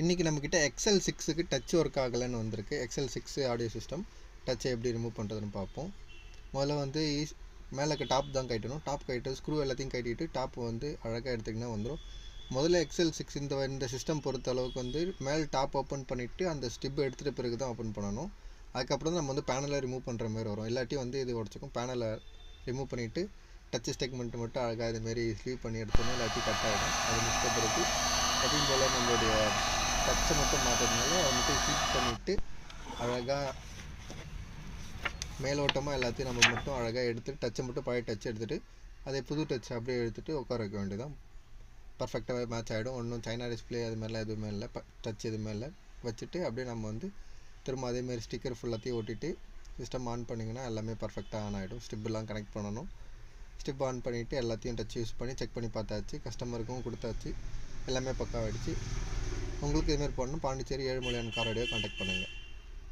இன்றைக்கி நம்மக்கிட்ட XL6க்கு touch work ஆகலைன்னு வந்திருக்கு. XL6 ஆடியோ சிஸ்டம் டச்சை எப்படி ரிமூவ் பண்ணுறதுன்னு பார்ப்போம். முதல்ல வந்து மேலே இருக்க டாப் தான் கட்டணும். டாப் கட்டிட்டு ஸ்க்ரூ எல்லாத்தையும் கட்டிட்டு டாப் வந்து அழகாக எடுத்திங்கன்னா வந்துடும். முதல்ல XL6 இந்த சிஸ்டம் பொறுத்த அளவுக்கு வந்து மேலே டாப் ஓப்பன் பண்ணிவிட்டு அந்த ஸ்டிப் எடுத்துகிட்ட பிறகு தான் ஓப்பன் பண்ணணும். அதுக்கப்புறம் நம்ம வந்து பேனலை ரிமூவ் பண்ணுற மாதிரி வரும். இல்லாட்டி வந்து இது உடச்சிக்கும். பேனலை ரிமூவ் பண்ணிவிட்டு டச் ஸ்டெக்மெண்ட் மட்டும் அழகாக இதுமாரி ஸ்லீவ் பண்ணி எடுத்தோம்னா இல்லாட்டி கட் ஆகிடும். அது முடிச்ச பிறகு அதே போல் நம்மளுடைய டச்சை மட்டும் மாற்றுறதுனால அதை மட்டும் ஹீட் பண்ணிவிட்டு அழகாக மேலோட்டமாக எல்லாத்தையும் நம்ம மட்டும் அழகாக எடுத்துகிட்டு டச்சை மட்டும் பழைய டச் எடுத்துகிட்டு அதே புது டச் அப்படியே எடுத்துகிட்டு உட்கார வைக்க வேண்டியதான். பர்ஃபெக்டாகவே மேட்ச் ஆகிடும். ஒன்றும் சைனா டிஸ்பிளே அது மாதிரிலாம் எதுவுமே இல்லை, டச் எதுவுமே இல்லை. வச்சுட்டு அப்படியே நம்ம வந்து திரும்ப அதேமாரி ஸ்டிக்கர் ஃபுல்லாத்தையும் ஒட்டிட்டு சிஸ்டம் ஆன் பண்ணிங்கன்னா எல்லாமே பர்ஃபெக்டாக ஆன் ஆகிடும். ஸ்டிப்லாம் கனெக்ட் பண்ணணும். ஸ்டிப் ஆன் பண்ணிவிட்டு எல்லாத்தையும் டச் யூஸ் பண்ணி செக் பண்ணி பார்த்தாச்சு. கஸ்டமருக்கும் கொடுத்தாச்சு. எல்லாமே பக்காவாகிடுச்சு. உங்களுக்கு இதுமாரி பண்ணணும். Pondicherry Ezhumalaiyan car audio contact பண்ணுங்கள்.